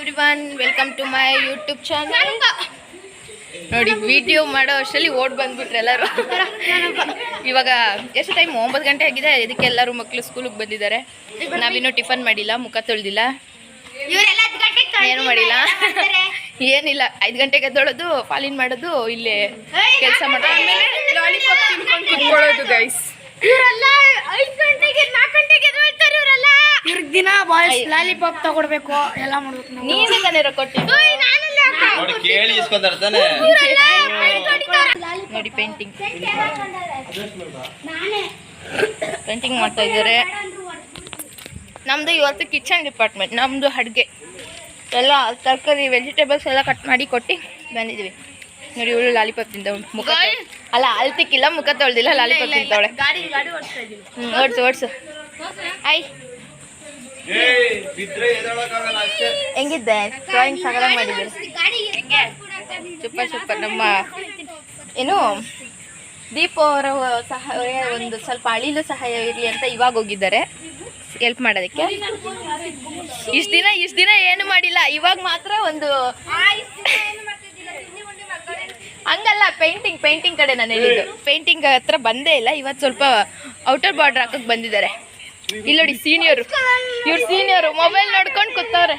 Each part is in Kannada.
Everyone, welcome to my YouTube channel. ನೋಡಿ, ವಿಡಿಯೋ ಮಾಡೋ ಅಷ್ಟರಲ್ಲಿ ಓಡ್ ಬಂದ್ಬಿಟ್ರೆ ಎಲ್ಲರೂ. ಇವಾಗ ಎಷ್ಟು ಟೈಮ್? 9 ಗಂಟೆ ಆಗಿದೆ. ಇದಕ್ಕೆ ಎಲ್ಲರೂ ಮಕ್ಕಳು ಸ್ಕೂಲಿಗೆ ಬಂದಿದ್ದಾರೆ. ನಾವಿನ್ನೂ ಟಿಫನ್ ಮಾಡಿಲ್ಲ, ಮುಖ ತೊಳೆದಿಲ್ಲ, ಏನು ಮಾಡಿಲ್ಲ, ಏನಿಲ್ಲ. 5 ಗಂಟೆಗೆ ಎದ್ದೊಳೋದು, ಫಾಲಿನ್ ಮಾಡೋದು, ಇಲ್ಲೇ ಕೆಲಸ ಮಾಡೋದು ಗೈಸ್. ಇವರೆಲ್ಲ 5 ಗಂಟೆಗೆ 4 ಗಂಟೆಗೆ ಎದ್ದೇಳ್ತಾರೆ. ಇವರೆಲ್ಲ ಇವ್ರಿಗೆ ದಿನ ಬಾಯ್ಸ್ ಲಾಲಿಪಾಪ್ ತಗೊಡ್ಬೇಕು, ಎಲ್ಲ ಮಾಡ್ಬೇಕು. ನೀವೇ ತಾನೇ ಕೊಟ್ಟಿದ್ದು. ನೋಡಿ, ಪೇಂಟಿಂಗ್ ಮಾಡ್ತಾ ಇದ್ದಾರೆ. ನಮ್ದು ಇವತ್ತು ಕಿಚನ್ ಡಿಪಾರ್ಟ್ಮೆಂಟ್. ನಮ್ದು ಅಡುಗೆ ಎಲ್ಲ ತರಕಾರಿ ವೆಜಿಟೇಬಲ್ಸ್ ಎಲ್ಲ ಕಟ್ ಮಾಡಿ ಕೊಟ್ಟು ಬಂದಿದ್ವಿ. ನೋಡಿ, ಇವಳು ಲಾಲಿಪಾಪ್ ತಿಂದವಳು. ಮುಖ ಅಲ್ಲ, ಅಲ್ತಿಕ್ಕಿಲ್ಲ, ಮುಖ ತೊಳ್ದಿಲ್ಲ, ಲಾಲಿಪಾಪ್ ತಿಂತವಳೆ. ಓಡ್ಸು ಐ ಹೆಂಗಿದ್ದೆ? ಡ್ರಾಯಿಂಗ್ ಸಗರ ಮಾಡಿದ್ರು. ಸೂಪರ್. ನಮ್ಮ ಏನು ದೀಪ ಅವರ ಸಹಾಯ, ಒಂದು ಸ್ವಲ್ಪ ಅಳಿಲು ಸಹಾಯ ಇರಲಿ ಅಂತ ಇವಾಗ ಹೋಗಿದ್ದಾರೆ ಹೆಲ್ಪ್ ಮಾಡೋದಕ್ಕೆ. ಇಷ್ಟು ದಿನ ಏನು ಮಾಡಿಲ್ಲ, ಇವಾಗ ಮಾತ್ರ ಒಂದು ಹಂಗಲ್ಲ. ಪೇಂಟಿಂಗ್ ಕಡೆ ನಾನು ಹೇಳಿದ್ದು. ಪೇಂಟಿಂಗ್ ಹತ್ರ ಬಂದೇ ಇಲ್ಲ. ಇವತ್ತು ಸ್ವಲ್ಪ ಔಟರ್ ಬಾರ್ಡರ್ ಹಾಕಕ್ಕೆ ಬಂದಿದ್ದಾರೆ. ಇಲ್ಲಿ ನೋಡಿ, ಇವ್ರು ಸೀನಿಯರು ಮೊಬೈಲ್ ನೋಡ್ಕೊಂಡು ಕೂತವ್ರೆ.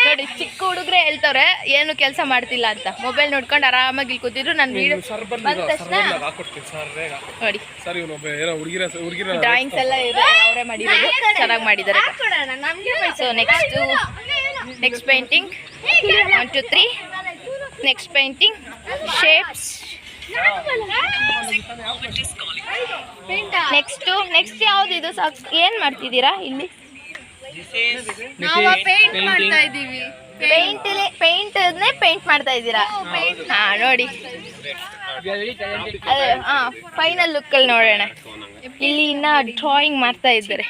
ನೋಡಿ, ಚಿಕ್ಕ ಹುಡುಗ್ರೆ ಹೇಳ್ತವ್ರೆ ಏನು ಕೆಲಸ ಮಾಡ್ತಿಲ್ಲ ಅಂತ. ಮೊಬೈಲ್ ನೋಡ್ಕೊಂಡು ಆರಾಮಾಗಿ ಇಲ್ಲಿ ಕೂತಿದ್ರು. ನಾನು ವಿಡಿಯೋ ಬಂದ ತಕ್ಷಣ ನೋಡಿ, ಡ್ರಾಯಿಂಗ್ಸ್ ಎಲ್ಲ ಅವರೇ ಮಾಡಿರೋದು, ಚೆನ್ನಾಗಿ ಮಾಡಿದ್ದಾರೆ. So next painting 1 2 3. Next painting shapes. Next ಯಾವ್ದು ಇದು? ಏನ್ ಮಾಡ್ತಿದ್ದೀರಾ ಇಲ್ಲಿ? ಪೇಂಟ್ ಮಾಡ್ತಾ ಇದ್ದೀರಾ? ಹಾ, ನೋಡಿ, ಫೈನಲ್ ಲುಕ್ ಅಲ್ಲಿ ನೋಡೋಣ. ಇಲ್ಲಿ ಇನ್ನ ಡ್ರಾಯಿಂಗ್ ಮಾಡ್ತಾ ಇದ್ದಾರೆ.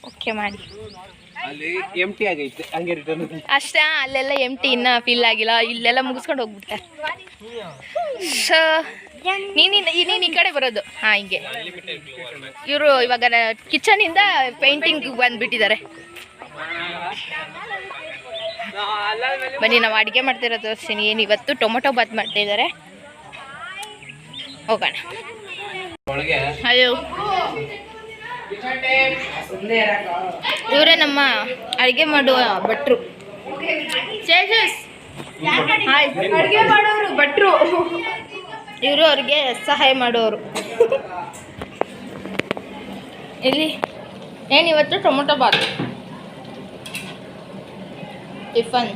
ಓಕೆ, ಮಾಡಿ. ಅಷ್ಟೇ, ಅಲ್ಲೆಲ್ಲ ಎಂಟಿ ಇನ್ನ ಫಿಲ್ ಆಗಿಲ್ಲ. ಇಲ್ಲೆಲ್ಲ ಮುಗಿಸ್ಕೊಂಡು ಹೋಗ್ಬಿಡ್ತಾರೆ. ಸೊ ನೀನು ಈ ಕಡೆ ಬರೋದು. ಹಾಂ, ಹಿಂಗೆ. ಇವರು ಇವಾಗ ಕಿಚನಿಂದ ಪೇಂಟಿಂಗ್ ಬಂದುಬಿಟ್ಟಿದ್ದಾರೆ. ಬನ್ನಿ, ನಾವು ಅಡುಗೆ ಮಾಡ್ತಿರೋ ತೋರಿಸ್ತೀನಿ. ಏನು ಇವತ್ತು ಟೊಮೊಟೊ ಬಾತ್ ಮಾಡ್ತಾಯಿದ್ದಾರೆ. ಹೋಗೋಣ. ಹಲೋ, ಇವರೇ ನಮ್ಮ ಅಡುಗೆ ಮಾಡುವ ಭಟ್ರು. ಅಡುಗೆ ಮಾಡೋರು ಭಟ್ರು. ಇವರು ಅವ್ರಿಗೆ ಸಹಾಯ ಮಾಡೋರು. ಇಲ್ಲಿ ಏನಿವತ್ತು tomato bath tiffin.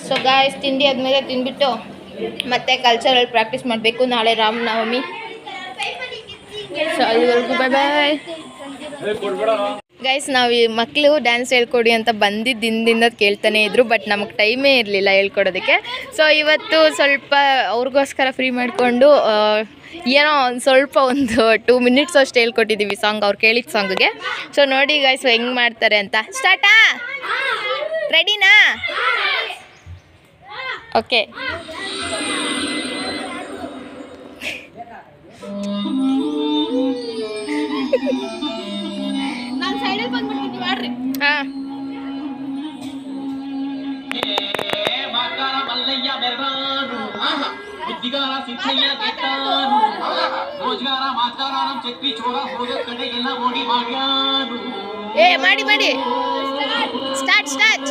So guys, ತಿಂಡಿ ಆದಮೇಲೆ ತಿಂದ್ಬಿಟ್ಟು ಮತ್ತೆ ಕಲ್ಚರಲ್ ಪ್ರಾಕ್ಟೀಸ್ ಮಾಡಬೇಕು. ನಾಳೆ ರಾಮನವಮಿ. ಸೊ ಅಲ್ಲಿವರೆಗೂ ಬಾಯ್ ಬಾಯ್ ಗೈಸ್. ನಾವು ಈ ಮಕ್ಕಳು ಡ್ಯಾನ್ಸ್ ಹೇಳ್ಕೊಡಿ ಅಂತ ಬಂದಿದ್ದಿಂದ ಕೇಳ್ತಾನೆ ಇದ್ರು, ಬಟ್ ನಮಗೆ ಟೈಮೇ ಇರಲಿಲ್ಲ ಹೇಳ್ಕೊಡೋದಕ್ಕೆ. ಸೊ ಇವತ್ತು ಸ್ವಲ್ಪ ಅವ್ರಿಗೋಸ್ಕರ ಫ್ರೀ ಮಾಡಿಕೊಂಡು ಏನೋ ಒಂದು 2 ಮಿನಿಟ್ಸ್ ಅಷ್ಟು ಹೇಳ್ಕೊಟ್ಟಿದ್ದೀವಿ ಸಾಂಗ್, ಅವ್ರು ಕೇಳಿದ ಸಾಂಗ್ಗೆ. ಸೊ ನೋಡಿ ಗೈಸ್ ಹೆಂಗೆ ಮಾಡ್ತಾರೆ ಅಂತ. ಸ್ಟಾರ್ಟಾ? ರೆಡಿನಾ? ಓಕೆ. ನಾನು ಸೈಡಲ್ಲಿ ಬಂದ್ಬಿಡ್ತೀನಿ, ಮಾಡ್ರಿ. ಹಾಂ, ಏ ಮಾಡಿ. ಸ್ಟಾರ್ಟ್.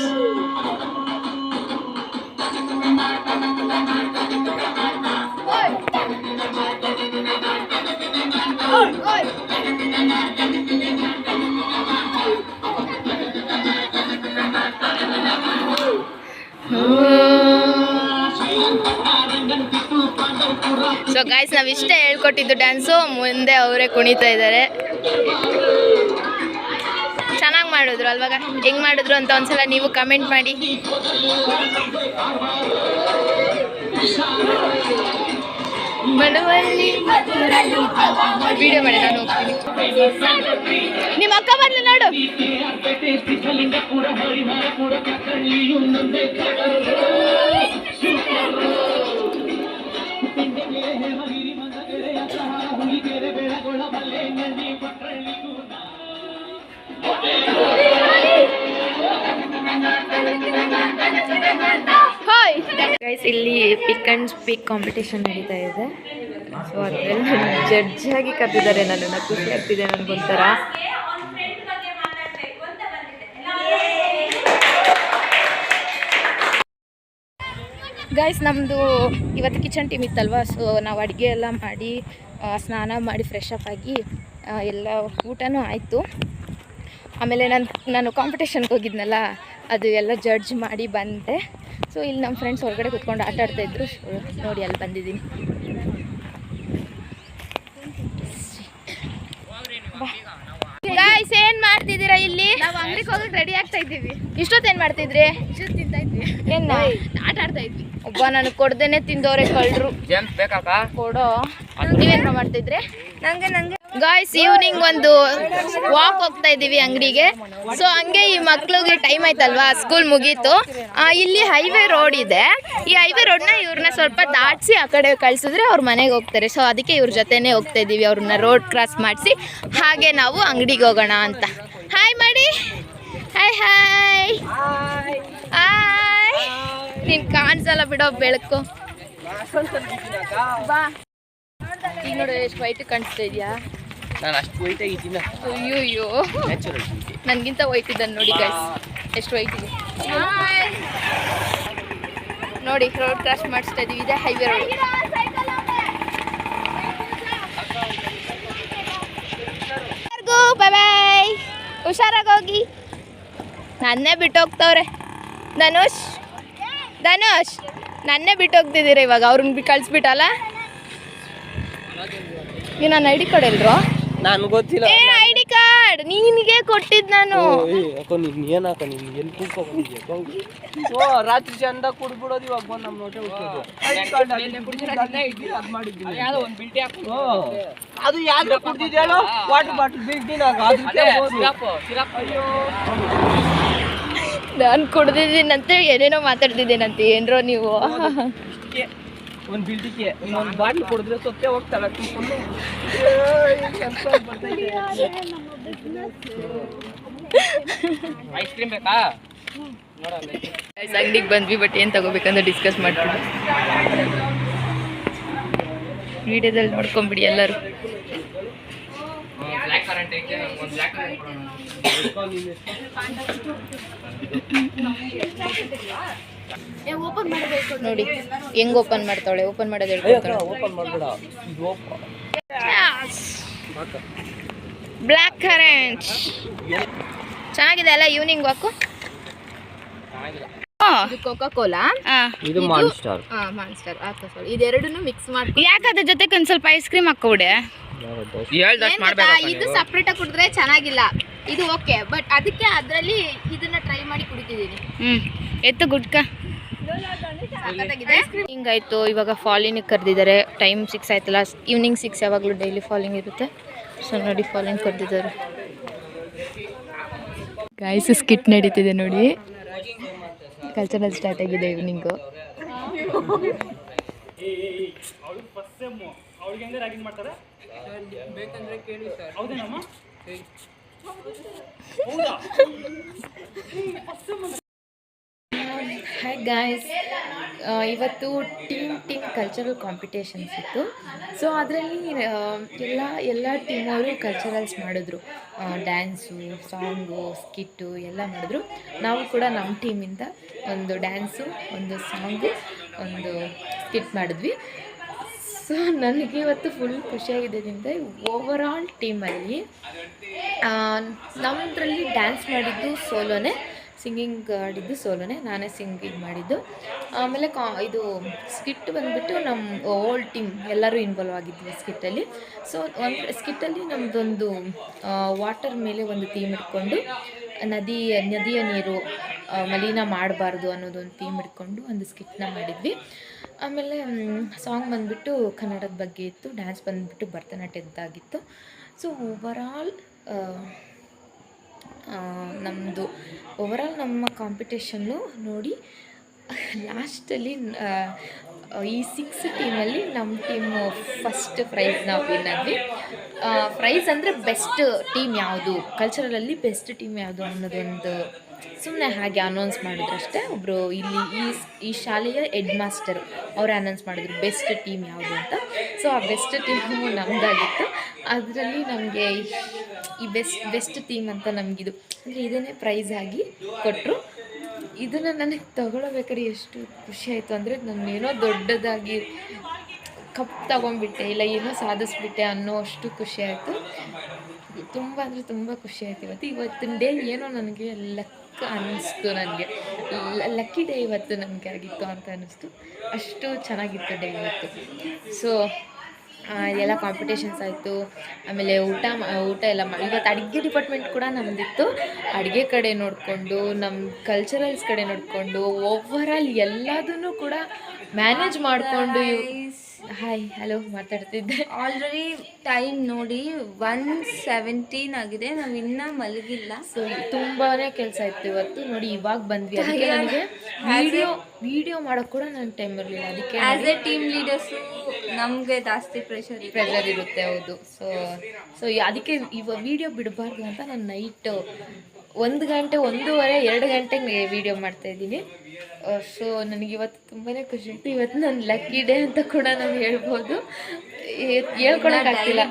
ಸೊ ಗಾಯ್ಸ್, ನಾವು ಇಷ್ಟೇ ಹೇಳ್ಕೊಟ್ಟಿದ್ದು ಡ್ಯಾನ್ಸು. ಮುಂದೆ ಅವರೇ ಕುಣಿತಾ ಇದ್ದಾರೆ. ಚೆನ್ನಾಗಿ ಮಾಡಿದ್ರು ಅಲ್ವಾಗ? ಹೆಂಗೆ ಮಾಡಿದ್ರು ಅಂತ ಒಂದ್ಸಲ ನೀವು ಕಮೆಂಟ್ ಮಾಡಿ. ವಿಡಿಯೋ ಮಾಡಿ, ನಾನು ಹೋಗ್ತೀನಿ. ನಿಮ್ಮ ಅಕ್ಕ ಬಂದು ನೋಡು. ಗೈಸ್ ಇಲ್ಲಿ ಪಿಕ್ ಆ್ಯಂಡ್ ಸ್ಪೀಕ್ ಕಾಂಪಿಟೇಷನ್ ನಡೀತಾ ಇದೆ. ಸೊ ಅದರಲ್ಲಿ ಜಡ್ಜ್ ಆಗಿ ಕರೆದಿದ್ದಾರೆ ನನ್ನನ್ನು. ಖುಷಿ ಆಗ್ತಿದೆ ನನಗೊಂಥರ. ಗೈಸ್ ನಮ್ಮದು ಇವತ್ತು ಕಿಚನ್ ಟೀಮ್ ಇತ್ತಲ್ವ. ಸೊ ನಾವು ಅಡುಗೆ ಎಲ್ಲ ಮಾಡಿ ಸ್ನಾನ ಮಾಡಿ ಫ್ರೆಶ್ ಅಪ್ ಆಗಿ ಎಲ್ಲ ಊಟನೂ ಆಯಿತು. ಆಮೇಲೆ ನಾನು ಕಾಂಪಿಟೇಷನ್ಗೆ ಹೋಗಿದ್ನಲ್ಲ, ಅದು ಎಲ್ಲ ಜಡ್ಜ್ ಮಾಡಿ ಬಂದೆ. ಸೊ ಇಲ್ಲಿ ನಮ್ಮ ಫ್ರೆಂಡ್ಸ್ ಹೊರಗಡೆ ಕೂತ್ಕೊಂಡು ಆಟ ಆಡ್ತಾಯಿದ್ರು. ನೋಡಿ ಅಲ್ಲಿ ಬಂದಿದ್ದೀನಿ. ಗಾಯ್ಸ್ ಏನು ಮಾಡ್ತಿದ್ದೀರಾ ಇಲ್ಲಿ? ನಾವು ಅಂಗಡಿಗೆ ಹೋಗಕ್ಕೆ ರೆಡಿ ಆಗ್ತಾ ಇದ್ದೀವಿ. ಇಷ್ಟೊತ್ತೇನು ಮಾಡ್ತಿದ್ರಿ? ತಿಂತಾ ಇದ್ವಿ. ಏನು ಆಟ ಆಡ್ತಾ ಇದ್ವಿ. ಒಬ್ಬ ನನಗೆ ಕೊಡ್ದೇನೆ ತಿಂದವ್ರೆ ಕಳ್ಳರು. ಕೊಡೋ. ನೀವೇನು ಮಾಡ್ತಿದ್ರಿ? ನಂಗೆ ಗಾಯ್ಸ್ ಈವ್ನಿಂಗ್ ಒಂದು ವಾಕ್ ಹೋಗ್ತಾ ಇದ್ದೀವಿ ಅಂಗಡಿಗೆ. ಸೊ ಹಂಗೆ ಈ ಮಕ್ಳಿಗೆ ಟೈಮ್ ಆಯ್ತಲ್ವಾ, ಸ್ಕೂಲ್ ಮುಗೀತು. ಇಲ್ಲಿ ಹೈವೇ ರೋಡ್ ಇದೆ. ಈ ಹೈವೇ ರೋಡ್ನ ಇವ್ರನ್ನ ಸ್ವಲ್ಪ ದಾಟಿಸಿ ಆ ಕಡೆ ಕಳಿಸಿದ್ರೆ ಅವ್ರ ಮನೆಗೆ ಹೋಗ್ತಾರೆ. ಸೊ ಅದಕ್ಕೆ ಇವ್ರ ಜೊತೆನೇ ಹೋಗ್ತಾ ಇದ್ದೀವಿ. ಅವ್ರನ್ನ ರೋಡ್ ಕ್ರಾಸ್ ಮಾಡಿಸಿ ಹಾಗೆ ನಾವು ಅಂಗಡಿಗೆ ಹೋಗೋಣ ಅಂತ. ಹಾಯ್ ಮಾಡಿ. Hi hi hi. ನೀನು ಕಾಣಿಸಲ್ಲ ಬಿಡೋ ಬೆಳಕು. ಬಾ. ಈಗ ನೋಡಿ ಎಷ್ಟು ವೈಟ್ ಕಾಣಿಸ್ತಾ ಇದೆಯಾ? ನಾನು ಅಷ್ಟು ವೈಟ್ ಆಗಿದ್ದೀನಿ. ಅಯ್ಯೋ ನನಗಿಂತ ವೈಟ್ ಇದ್ದಾನೆ ನೋಡಿ ಗೈಸ್, ಎಷ್ಟು ವೈಟ್ ಇದೆ ನೋಡಿ. ರೋಡ್ ಕ್ರಾಸ್ ಮಾಡಿಸ್ತಾ ಇದೀವಿ. ಇದೆ ಹೈವೇ ರೋಡ್. ಬಾಯ್ ಬಾಯ್, ಹುಷಾರಾಗಿ ಹೋಗಿ. ನನ್ನೇ ಬಿಟ್ಟು ಹೋಗ್ತವ್ರೆ. ಧನುಷ್ ನನ್ನೇ ಬಿಟ್ಟು ಹೋಗ್ತಿದ್ದೀರ ಇವಾಗ. ಅವ್ರನ್ನ ಕಳಿಸ್ಬಿಟ್ಟಲ್ಲ. ನೀವು ನನ್ನ ಐ ಡಿ ಕಾರ್ಡ್ ಎಲ್ರು? ನಾನು ಗೊತ್ತಿಲ್ಲ. ಏ ಐ ಡಿ ಕಾರ್ಡ್ ನಿನಗೆ ಕೊಟ್ಟಿದ್ದು ನಾನು. ರಾತ್ರಿ ಚಂದ ಕುಡ್ಬಿಡೋದು. ಇವಾಗ ಬಂದು ನಮ್ಮ ನೋಟೆ ಹುಟ್ಟೋದು. ಅದು ಯಾವ್ದು ಕುಡ್ದಿದ್ಯಾಲೋ? ವಾಟರ್ ಬಾಟಲ್ ಬಿಲ್ಡಿನಾಗ ನಾನು ಕುಡ್ದಿದ್ದೀನಂತೆ, ಏನೇನೋ ಮಾತಾಡ್ತಿದ್ದೀನಂತೆ. ಏನ್ರೋ ನೀವು ಒಂದು ಬಿಲ್ಡಿಗೆ ಒಂದು ಬಾಟ್ಲು ಕುಡಿದ್ರೆ ಸೊತ್ತೆ ಹೋಗ್ತಾರ. ಐಸ್ ಕ್ರೀಮ್ ಬೇಕಾ? ಅಂಗಡಿಗೆ ಬಂದ್ವಿ, ಬಟ್ ಏನು ತಗೋಬೇಕಂತ ಡಿಸ್ಕಸ್ ಮಾಡ್ತೀವಿ. ವಿಡಿಯೋದಲ್ಲಿ ನೋಡ್ಕೊಂಬಿಡಿ ಎಲ್ಲರೂ. ನೋಡಿ ಹೆಂಗ್ ಓಪನ್ ಮಾಡ್ತಾಳೆ. ಓಪನ್ ಮಾಡೋದು ಹೇಳ್ಕೊಡ್ತಾಳೆ. ಓಪನ್ ಮಾಡ್ಬೇಡ. ಬ್ಲ್ಯಾಕ್ ಕರೆಂಟ್ ಚೆನ್ನಾಗಿದೆ ಅಲ್ಲ ಈವ್ನಿಂಗ್ ವಾಕು. ಇದು ಕೋಕಾ ಕೋಲಾ, ಇದು ಮಾನ್ಸ್ಟರ್. ಮಾನ್ಸ್ಟರ್. ಇದೆರಡನ್ನು ಮಿಕ್ಸ್ ಮಾಡಿ. ಯಾಕೆ ಅದ್ರ ಜೊತೆಗೆ ಒಂದು ಸ್ವಲ್ಪ ಐಸ್ ಕ್ರೀಮ್ ಹಾಕೋಡೆ? ಇದು ಸಪ್ರೇಟ್ ಆಗಿ ಕುಡಿದ್ರೆ ಚೆನ್ನಾಗಿಲ್ಲ. ಇದು ಓಕೆ, ಬಟ್ ಅದಕ್ಕೆ ಅದರಲ್ಲಿ ಇದನ್ನ ಟ್ರೈ ಮಾಡಿ ಕುಡಿತಿದ್ದೀನಿ. ಎತ್ತು ಗುಡ್ಕ ಹಿಂಗಾಯ್ತು. ಇವಾಗ ಫಾಲಿನಿಗೆ ಕರೆದಿದ್ದಾರೆ. ಟೈಮ್ 6 ಆಯ್ತಲ್ಲ. ಈವ್ನಿಂಗ್ 6 ಯಾವಾಗಲೂ ಡೈಲಿ ಫಾಲಿಂಗ್ ಇರುತ್ತೆ. ಸೊ ನೋಡಿ ಫಾಲಿಂಗ್ ಕರೆದಿದ್ದಾರೆ. ಗಾಯ್ಸ್ ಸ್ಕಿಟ್ ನಡೀತಿದೆ ನೋಡಿ. ಕಲ್ಚರಲ್ ಸ್ಟಾರ್ಟ್ ಆಗಿದೆ ಈವ್ನಿಂಗು. ಹಾಯ್ ಗಾಯ್ಸ್, ಇವತ್ತು ಟೀಮ್ ಕಲ್ಚರಲ್ ಕಾಂಪಿಟೇಷನ್ಸ್ ಇತ್ತು. ಸೊ ಅದರಲ್ಲಿ ಎಲ್ಲ ಟೀಮವರು ಕಲ್ಚರಲ್ಸ್ ಮಾಡಿದ್ರು. ಡ್ಯಾನ್ಸು, ಸಾಂಗು, ಸ್ಕಿಟ್ಟು ಎಲ್ಲ ಮಾಡಿದ್ರು. ನಾವು ಕೂಡ ನಮ್ಮ ಟೀಮಿಂದ ಒಂದು ಡ್ಯಾನ್ಸು, ಒಂದು ಸಾಂಗು, ಒಂದು ಸ್ಕಿಟ್ ಮಾಡಿದ್ವಿ. ಸೊ ನನಗೆ ಇವತ್ತು ಫುಲ್ ಖುಷಿಯಾಗಿದೆ. ಓವರ್ ಆಲ್ ಟೀಮಲ್ಲಿ ನಮ್ಮದ್ರಲ್ಲಿ ಡ್ಯಾನ್ಸ್ ಮಾಡಿದ್ದು ಸೋಲೋನೇ, ಸಿಂಗಿಂಗ್ ಆಡಿದ್ದು ಸೋಲೋನೇ, ನಾನೇ ಸಿಂಗಿಂಗ್ ಮಾಡಿದ್ದು. ಆಮೇಲೆ ಇದು ಸ್ಕಿಟ್ ಬಂದುಬಿಟ್ಟು ನಮ್ಮ ಓಲ್ಡ್ ಟೀಮ್ ಎಲ್ಲರೂ ಇನ್ವಾಲ್ವ್ ಆಗಿದ್ವಿ ಸ್ಕಿಟ್ಟಲ್ಲಿ. ಸೊ ಒಂದು ಸ್ಕಿಟ್ಟಲ್ಲಿ ನಮ್ಮದೊಂದು ವಾಟರ್ ಮೇಲೆ ಒಂದು ಥೀಮ್ ಇಟ್ಕೊಂಡು ನದಿಯ ನೀರು ಮಲಿನ ಮಾಡಬಾರ್ದು ಅನ್ನೋದೊಂದು ಥೀಮ್ ಇಟ್ಕೊಂಡು ಒಂದು ಸ್ಕಿಟ್ನ ಮಾಡಿದ್ವಿ. ಆಮೇಲೆ ಸಾಂಗ್ ಬಂದುಬಿಟ್ಟು ಕನ್ನಡದ ಬಗ್ಗೆ ಇತ್ತು. ಡ್ಯಾನ್ಸ್ ಬಂದುಬಿಟ್ಟು ಭರತನಾಟ್ಯದ್ದಾಗಿತ್ತು. ಸೊ ಓವರಾಲ್ ನಮ್ಮ ಕಾಂಪಿಟೇಷನ್ನು ನೋಡಿ ಲಾಸ್ಟಲ್ಲಿ ಈ 6 ಟೀಮಲ್ಲಿ ನಮ್ಮ ಟೀಮು ಫಸ್ಟ್ ಪ್ರೈಸ್ ನಾವು ವಿನ್ ಆದ್ವಿ. ಪ್ರೈಸ್ ಅಂದರೆ ಬೆಸ್ಟ್ ಟೀಮ್ ಯಾವುದು, ಕಲ್ಚರಲಲ್ಲಿ ಬೆಸ್ಟ್ ಟೀಮ್ ಯಾವುದು ಅನ್ನೋದೊಂದು ಸುಮ್ಮನೆ ಹಾಗೆ ಅನೌನ್ಸ್ ಮಾಡಿದ್ರು ಅಷ್ಟೇ. ಒಬ್ಬರು ಇಲ್ಲಿ ಈ ಶಾಲೆಯ ಹೆಡ್ ಮಾಸ್ಟರ್ ಅವರು ಅನೌನ್ಸ್ ಮಾಡಿದ್ರು ಬೆಸ್ಟ್ ಟೀಮ್ ಯಾವುದು ಅಂತ. ಸೊ ಆ ಬೆಸ್ಟ್ ಟೀಮು ನಮ್ಮದಾಗಿತ್ತು. ಅದರಲ್ಲಿ ನಮಗೆ ಈ ಬೆಸ್ಟ್ ಟೀಮ್ ಅಂತ ನಮಗಿದು ಅಂದರೆ ಇದನ್ನೇ ಪ್ರೈಸ್ ಆಗಿ ಕೊಟ್ಟರು. ಇದನ್ನು ನನಗೆ ತಗೊಳ್ಬೇಕಾದ್ರೆ ಎಷ್ಟು ಖುಷಿ ಆಯಿತು ಅಂದರೆ ನಾನೇನೋ ದೊಡ್ಡದಾಗಿ ಕಪ್ ತಗೊಂಡ್ಬಿಟ್ಟೆ ಇಲ್ಲ ಏನೋ ಸಾಧಿಸ್ಬಿಟ್ಟೆ ಅನ್ನೋ ಅಷ್ಟು ಖುಷಿ ಆಯಿತು. ತುಂಬ ಅಂದರೆ ತುಂಬ ಖುಷಿ ಆಯಿತು. ಇವತ್ತಿನ ಡೇ ಏನೋ ನನಗೆ ಲಕ್ ಅನ್ನಿಸ್ತು. ನನಗೆ ಲಕ್ಕಿ ಡೇ ಇವತ್ತು ನನಗೆ ಆಗಿತ್ತು ಅಂತ ಅನ್ನಿಸ್ತು. ಅಷ್ಟು ಚೆನ್ನಾಗಿತ್ತು ಡೇ ಇವತ್ತು. ಸೊ ಎಲ್ಲ ಕಾಂಪಿಟೇಷನ್ಸ್ ಆಯಿತು. ಆಮೇಲೆ ಊಟ ಎಲ್ಲ ಇವತ್ತು ಅಡುಗೆ ಡಿಪಾರ್ಟ್ಮೆಂಟ್ ಕೂಡ ನಮ್ಮದಿತ್ತು. ಅಡುಗೆ ಕಡೆ ನೋಡಿಕೊಂಡು ನಮ್ಮ ಕಲ್ಚರಲ್ಸ್ ಕಡೆ ನೋಡಿಕೊಂಡು ಓವರಾಲ್ ಎಲ್ಲದನ್ನು ಕೂಡ ಮ್ಯಾನೇಜ್ ಮಾಡಿಕೊಂಡು ಹಾಯ್ ಹಲೋ ಮಾತಾಡ್ತಿದ್ದೆ. ಆಲ್ರೆಡಿ ಟೈಮ್ ನೋಡಿ 1:17 ಆಗಿದೆ. ನಾವು ಇನ್ನೂ ಮಲಗಿಲ್ಲ. ಸೊ ತುಂಬಾ ಕೆಲಸ ಇತ್ತು ಇವತ್ತು. ನೋಡಿ ಇವಾಗ ಬಂದ್ವಿ. ಅದಕ್ಕೆ ನನಗೆ ವಿಡಿಯೋ ಮಾಡೋಕ್ಕೆ ಕೂಡ ನನ್ನ ಟೈಮ್ ಇರಲಿಲ್ಲ. ಅದಕ್ಕೆ ಆ್ಯಸ್ ಎ ಟೀಮ್ ಲೀಡರ್ಸು ನಮಗೆ ಜಾಸ್ತಿ ಪ್ರೆಷರ್ ಇರುತ್ತೆ. ಹೌದು. ಸೊ ಅದಕ್ಕೆ ವಿಡಿಯೋ ಬಿಡಬಾರ್ದು ಅಂತ ನಾನು ನೈಟ್ 1 ಗಂಟೆ 1:30 2 ಗಂಟೆಗೆ ವಿಡಿಯೋ ಮಾಡ್ತಾಯಿದ್ದೀನಿ. ಸೊ ನನಗಿವತ್ತು ತುಂಬಾ ಖುಷಿ ಆಯಿತು. ಇವತ್ತು ನನ್ನ ಲಕ್ಕಿ ಡೇ ಅಂತ ಕೂಡ ನಾನು ಹೇಳ್ಬೋದು. ಹೇಳ್ಕೊಳಕ್ಕಾಗ್ತಿಲ್ಲ,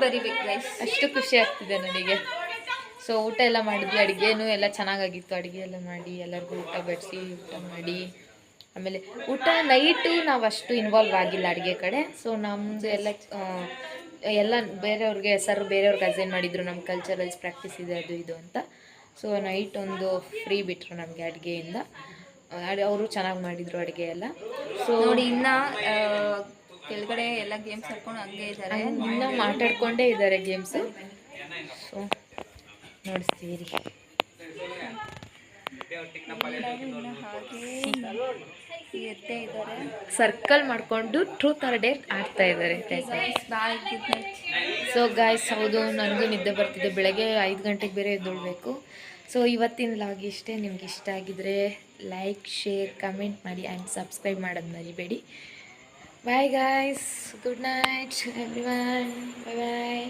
ಅಷ್ಟು ಖುಷಿ ಆಗ್ತಿದೆ ನನಗೆ. ಸೊ ಊಟ ಎಲ್ಲ ಮಾಡಿದ್ವಿ. ಅಡುಗೆನೂ ಎಲ್ಲ ಚೆನ್ನಾಗಾಗಿತ್ತು. ಅಡುಗೆ ಎಲ್ಲ ಮಾಡಿ ಎಲ್ಲರಿಗೂ ಊಟ ಬಡಿಸಿ ಊಟ ಮಾಡಿ ಆಮೇಲೆ ಊಟ ನೈಟು ನಾವು ಅಷ್ಟು ಇನ್ವಾಲ್ವ್ ಆಗಿಲ್ಲ ಅಡುಗೆ ಕಡೆ. ಸೊ ನಮ್ಮದು ಎಲ್ಲ ಬೇರೆಯವ್ರಿಗೆ ಬೇರೆಯವ್ರಿಗೆ ಅಸೈನ್ ಮಾಡಿದರು. ನಮ್ಮ ಕಲ್ಚರಲ್ಸ್ ಪ್ರಾಕ್ಟೀಸ್ ಇದೆ ಅದು ಇದು ಅಂತ. ಸೊ ನೈಟ್ ಒಂದು ಫ್ರೀ ಬಿಟ್ಟರು ನಮಗೆ ಅಡುಗೆಯಿಂದ. ಅವರು ಚೆನ್ನಾಗಿ ಮಾಡಿದರು ಅಡುಗೆ ಎಲ್ಲ. ಸೊ ನೋಡಿ ಇನ್ನು ಕೆಳಗಡೆ ಎಲ್ಲ ಗೇಮ್ಸ್ ಹಾಕೊಂಡು ಹಂಗೆ ಇದ್ದಾರೆ. ಇನ್ನೂ ಮಾತಾಡ್ಕೊಂಡೇ ಇದ್ದಾರೆ ಗೇಮ್ಸು. ಸೊ ನೋಡಿಸ್ತೀವಿ ರೀ. ಸರ್ಕಲ್ ಮಾಡಿಕೊಂಡು ಟ್ರೂತ್ ಆರ್ ಡೇರ್ ಆಡ್ತಾ ಇದ್ದಾರೆ. ಸೊ ಗಾಯ್ಸ್, ಹೌದು ನನಗೂ ನಿದ್ದೆ ಬರ್ತಿದೆ. ಬೆಳಗ್ಗೆ 5 ಗಂಟೆಗೆ ಬೇರೆ ಎದ್ದೇಳಬೇಕು. ಸೊ ಇವತ್ತಿನ ಲಾಗ್ ಇಷ್ಟೇ. ನಿಮ್ಗೆ ಇಷ್ಟ ಆಗಿದ್ರೆ ಲೈಕ್, ಶೇರ್, ಕಮೆಂಟ್ ಮಾಡಿ ಆ್ಯಂಡ್ ಸಬ್ಸ್ಕ್ರೈಬ್ ಮಾಡೋದು ಮರಿಬೇಡಿ. Bye guys, good night everyone. Bye ಬಾಯ್.